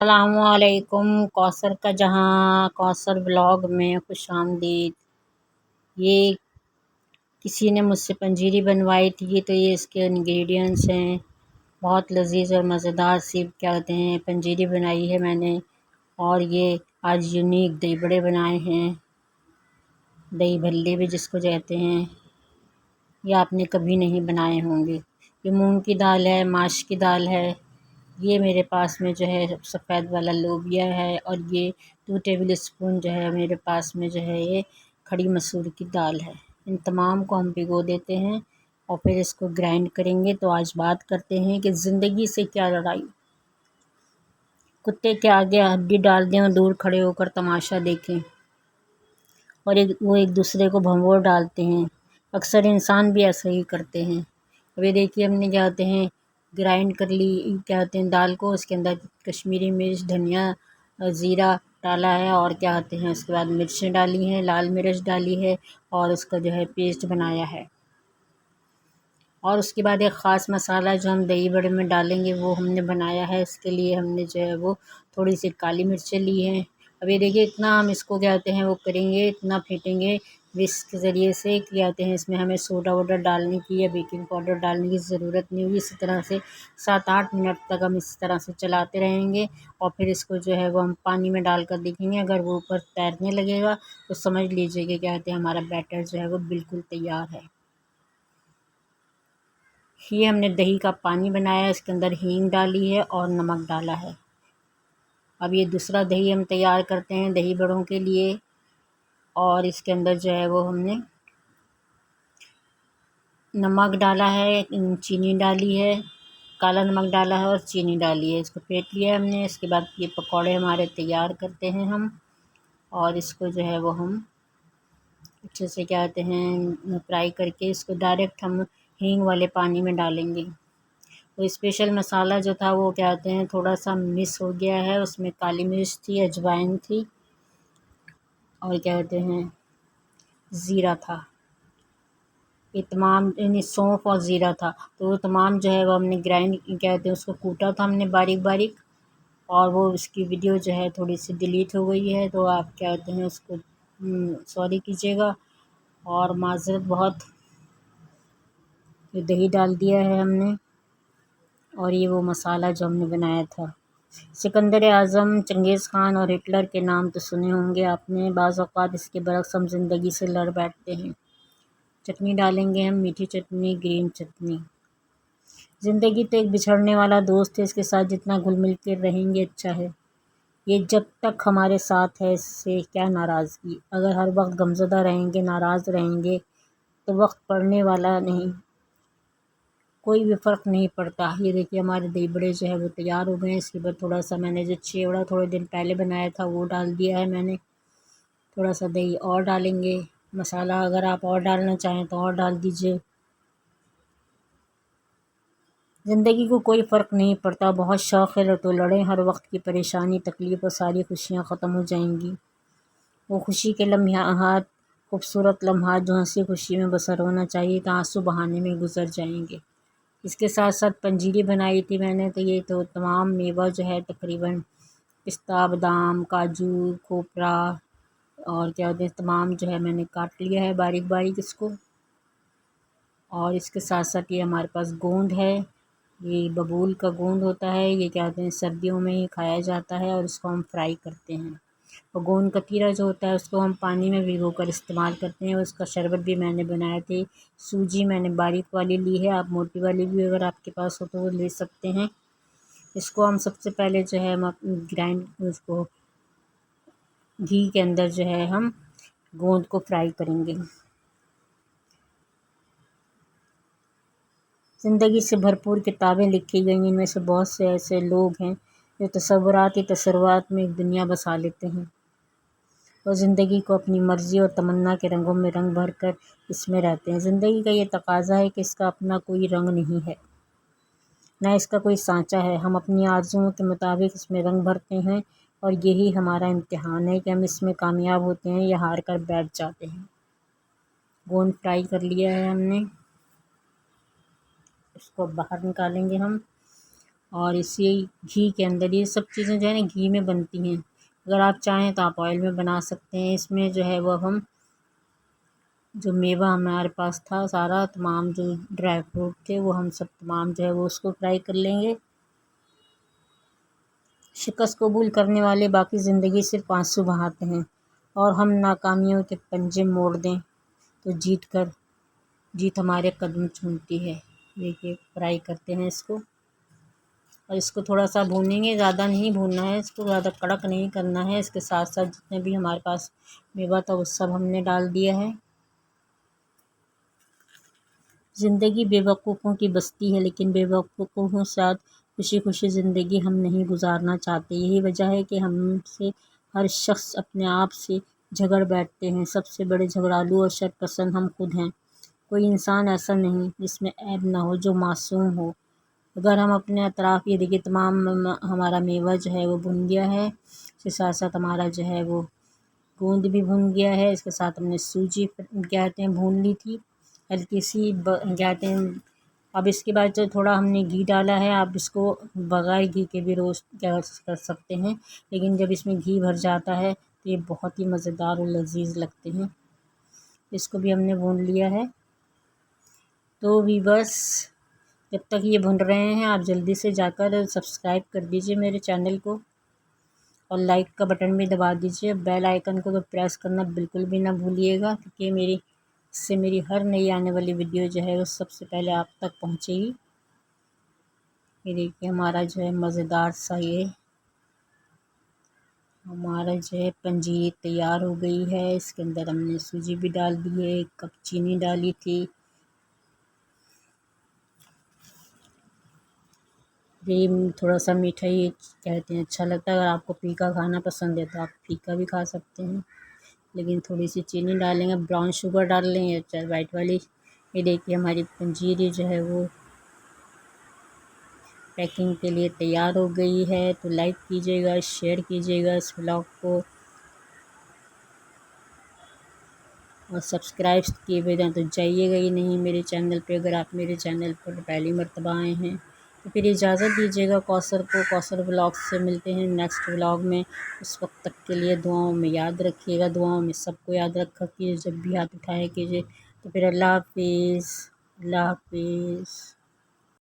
السلام علیکم، کوثر کا جہاں کوثر بلاگ میں خوش آمدید۔ یہ کسی نے مجھ سے پنجیری بنوائی تھی، تو یہ اس کے انگریڈینٹس ہیں۔ بہت لذیذ اور مزیدار سی کیا کہتے ہیں پنجیری بنائی ہے میں نے، اور یہ آج یونیک دہی بڑے بنائے ہیں، دہی بھلے بھی جس کو کہتے ہیں، یہ آپ نے کبھی نہیں بنائے ہوں گے۔ یہ مونگ کی دال ہے، ماش کی دال ہے، یہ میرے پاس میں جو ہے سفید والا لوبیا ہے، اور یہ 2 ٹیبل اسپون جو ہے میرے پاس میں جو ہے یہ کھڑی مسور کی دال ہے۔ ان تمام کو ہم بھگو دیتے ہیں اور پھر اس کو گرائنڈ کریں گے۔ تو آج بات کرتے ہیں کہ زندگی سے کیا لڑائی، کتے کے آگے ہڈی ڈال دیں اور دور کھڑے ہو کر تماشا دیکھیں، اور وہ ایک دوسرے کو بھنگور ڈالتے ہیں۔ اکثر انسان بھی ایسا ہی کرتے ہیں۔ ابھی دیکھیے ہم نے کیا کہتے ہیں گرائنڈ کر لی کیا کہتے ہیں دال کو، اس کے اندر کشمیری مرچ، دھنیا، زیرہ ڈالا ہے، اور کیا کہتے ہیں اس کے بعد مرچیں ڈالی ہیں، لال مرچ ڈالی ہے، اور اس کا جو ہے پیسٹ بنایا ہے۔ اور اس کے بعد ایک خاص مسالہ جو ہم دہی بڑے میں ڈالیں گے وہ ہم نے بنایا ہے۔ اس کے لیے ہم نے جو ہے وہ تھوڑی سی کالی مرچیں لی ہیں۔ اب یہ دیکھیے اتنا ہم اس کو کیا کہتے ہیں وہ کریں گے، اتنا پھینٹیں گے وسک کے ذریعے سے، کیا کہتے ہیں اس میں ہمیں سوڈا ووڈا ڈالنے کی یا بیکنگ پاؤڈر ڈالنے کی ضرورت نہیں ہوگی۔ اسی طرح سے 7-8 منٹ تک ہم اس طرح سے چلاتے رہیں گے، اور پھر اس کو جو ہے وہ ہم پانی میں ڈال کر دیکھیں گے۔ اگر وہ اوپر تیرنے لگے گا تو سمجھ لیجیے کہ کیا کہتے ہیں ہمارا بیٹر جو ہے وہ بالکل تیار ہے۔ یہ ہم نے دہی کا پانی بنایا ہے، اس کے اندر ہینگ ڈالی ہے اور نمک ڈالا ہے۔ اب یہ دوسرا دہی ہم تیار کرتے ہیں دہی بڑوں کے لیے، اور اس کے اندر جو ہے وہ ہم نے نمک ڈالا ہے، چینی ڈالی ہے، کالا نمک ڈالا ہے اور چینی ڈالی ہے۔ اس کو پھینٹ لیا ہم نے۔ اس کے بعد یہ پکوڑے ہمارے تیار کرتے ہیں ہم، اور اس کو جو ہے وہ ہم اچھے سے کیا کہتے ہیں فرائی کر کے اس کو ڈائریکٹ ہم ہینگ والے پانی میں ڈالیں گے۔ وہ اسپیشل مسالہ جو تھا وہ کیا کہتے ہیں تھوڑا سا مس ہو گیا ہے، اس میں کالی مرچ تھی، اجوائن تھی، اور کیا کہتے ہیں زیرہ تھا۔ یہ تمام یعنی سونف اور زیرہ تھا، تو وہ تمام جو ہے وہ ہم نے گرائنڈ کیا کہتے ہیں اس کو کوٹا تھا ہم نے باریک باریک، اور وہ اس کی ویڈیو جو ہے تھوڑی سی ڈیلیٹ ہو گئی ہے، تو آپ کیا کہتے ہیں اس کو سوری کیجیے گا اور معذرت بہت۔ یہ دہی ڈال دیا ہے ہم نے، اور یہ وہ مسالہ جو ہم نے بنایا تھا۔ سکندر اعظم، چنگیز خان اور ہٹلر کے نام تو سنے ہوں گے آپ نے، بعض اوقات اس کے برعکس ہم زندگی سے لڑ بیٹھتے ہیں۔ چٹنی ڈالیں گے ہم، میٹھی چٹنی، گرین چٹنی۔ زندگی تو ایک بچھڑنے والا دوست ہے، اس کے ساتھ جتنا گھل مل کے رہیں گے اچھا ہے۔ یہ جب تک ہمارے ساتھ ہے اس سے کیا ناراضگی، اگر ہر وقت غمزدہ رہیں گے، ناراض رہیں گے تو وقت پڑنے والا نہیں، کوئی بھی فرق نہیں پڑتا۔ یہ دیکھیے ہمارے دہی بڑے جو ہے وہ تیار ہو گئے ہیں۔ اس کے بعد تھوڑا سا میں نے جو چیوڑا تھوڑے دن پہلے بنایا تھا وہ ڈال دیا ہے میں نے، تھوڑا سا دہی اور ڈالیں گے، مسالہ اگر آپ اور ڈالنا چاہیں تو اور ڈال دیجیے۔ زندگی کو کوئی فرق نہیں پڑتا، بہت شوق ہے تو لڑیں، ہر وقت کی پریشانی تکلیف اور ساری خوشیاں ختم ہو جائیں گی۔ وہ خوشی کے لمحات، خوبصورت لمحات جو ہنسی خوشی میں بسر ہونا چاہیے تو آنسو بہانے میں گزر جائیں گے۔ اس کے ساتھ ساتھ پنجیری بنائی تھی میں نے، تو یہ تو تمام میوہ جو ہے تقریباً پستہ، بادام، کاجو، کھوپرا اور کیا کہتے ہیں تمام جو ہے میں نے کاٹ لیا ہے باریک باریک اس کو، اور اس کے ساتھ ساتھ یہ ہمارے پاس گوند ہے، یہ ببول کا گوند ہوتا ہے، یہ کیا کہتے ہیں سردیوں میں ہی کھایا جاتا ہے، اور اس کو ہم فرائی کرتے ہیں۔ اور گوند کتیرا جو ہوتا ہے اس کو ہم پانی میں بھگو کر استعمال کرتے ہیں، اس کا شربت بھی میں نے بنایا تھے۔ سوجی میں نے باریک والی لی ہے، آپ موٹی والی بھی اگر آپ کے پاس ہو تو وہ لے سکتے ہیں۔ اس کو ہم سب سے پہلے جو ہے ہم گرائنڈ اس کو گھی کے اندر جو ہے ہم گوند کو فرائی کریں گے۔ زندگی سے بھرپور کتابیں لکھی گئی ہیں، ان میں سے بہت سے ایسے لوگ ہیں جو تصورات میں ایک دنیا بسا لیتے ہیں، اور زندگی کو اپنی مرضی اور تمنا کے رنگوں میں رنگ بھر کر اس میں رہتے ہیں۔ زندگی کا یہ تقاضا ہے کہ اس کا اپنا کوئی رنگ نہیں ہے، نہ اس کا کوئی سانچہ ہے، ہم اپنی آرزوؤں کے مطابق اس میں رنگ بھرتے ہیں، اور یہی ہمارا امتحان ہے کہ ہم اس میں کامیاب ہوتے ہیں یا ہار کر بیٹھ جاتے ہیں۔ گوند فرائی کر لیا ہے ہم نے، اس کو باہر نکالیں گے ہم، اور اسی گھی کے اندر یہ سب چیزیں جو ہے نا گھی میں بنتی ہیں، اگر آپ چاہیں تو آپ آئل میں بنا سکتے ہیں۔ اس میں جو ہے وہ ہم جو میوہ ہمارے پاس تھا سارا تمام جو ڈرائی فروٹ تھے وہ ہم سب تمام جو ہے وہ اس کو فرائی کر لیں گے۔ شکست قبول کرنے والے باقی زندگی صرف آنسو بہاتے ہیں، اور ہم ناکامیوں کے پنجے موڑ دیں تو جیت ہمارے قدم چومتی ہے۔ دیکھیے فرائی کرتے ہیں اس کو، اور اس کو تھوڑا سا بھونیں گے، زیادہ نہیں بھوننا ہے، اس کو زیادہ کڑک نہیں کرنا ہے۔ اس کے ساتھ ساتھ جتنے بھی ہمارے پاس میوہ تھا وہ سب ہم نے ڈال دیا ہے۔ زندگی بے وقوفوں کی بستی ہے، لیکن بے وقوفوں کے ساتھ خوشی خوشی زندگی ہم نہیں گزارنا چاہتے۔ یہی وجہ ہے کہ ہم سے ہر شخص اپنے آپ سے جھگڑ بیٹھتے ہیں۔ سب سے بڑے جھگڑالو اور شر پسند ہم خود ہیں۔ کوئی انسان ایسا نہیں جس میں عیب نہ ہو، جو معصوم ہو۔ اگر ہم اپنے اطراف یہ دیکھیے تمام ہمارا میوہ جو ہے وہ بھن گیا ہے، اس کے ساتھ ساتھ ہمارا جو ہے وہ گوند بھی بھن گیا ہے، اس کے ساتھ ہم نے سوجی کہتے ہیں بھون لی تھی ہلکی سی کہتے ہیں۔ اب اس کے بعد جو تھوڑا ہم نے گھی ڈالا ہے، آپ اس کو بغیر گھی کے بھی روسٹ کر سکتے ہیں، لیکن جب اس میں گھی بھر جاتا ہے تو یہ بہت ہی مزیدار اور لذیذ لگتے ہیں۔ اس کو بھی ہم نے بھون لیا ہے۔ تو بھی بس جب تک یہ بھن رہے ہیں آپ جلدی سے جا کر سبسکرائب کر دیجیے میرے چینل کو، اور لائک کا بٹن بھی دبا دیجیے، بیل آئیکن کو تو پریس کرنا بالکل بھی نہ بھولیے گا، کیونکہ اس سے میری ہر نئی آنے والی ویڈیو جو ہے وہ سب سے پہلے آپ تک پہنچے گی۔ یہ دیکھیے ہمارا جو ہے مزیدار سا یہ ہمارا جو ہے پنجیر تیار ہو گئی ہے۔ اس کے اندر ہم نے سوجی بھی ڈال دی ہے، 1 کپ چینی ڈالی تھی۔ یہ تھوڑا سا میٹھا ہی کہتے ہیں اچھا لگتا ہے، اگر آپ کو پھیکا کھانا پسند ہے تو آپ پھیکا بھی کھا سکتے ہیں، لیکن تھوڑی سی چینی ڈالیں گے، براؤن شوگر ڈال لیں گے چاہے وائٹ والی۔ یہ دیکھیے ہماری پنجیری جو ہے وہ پیکنگ کے لیے تیار ہو گئی ہے۔ تو لائک کیجیے گا، شیئر کیجیے گا اس ولاگ کو، اور سبسکرائب کیے بغیر تو جائیے گا ہی نہیں میرے چینل پہ۔ اگر آپ میرے چینل پر پہلی مرتبہ آئے ہیں تو پھر اجازت دیجیے گا کوثر کو۔ کوثر ولاگ سے ملتے ہیں نیکسٹ ولاگ میں، اس وقت تک کے لیے دعاؤں میں یاد رکھیے گا، دعاؤں میں سب کو یاد رکھا کیجیے، جب بھی ہاتھ اٹھایا کیجیے۔ تو پھر اللہ حافظ، اللہ حافظ۔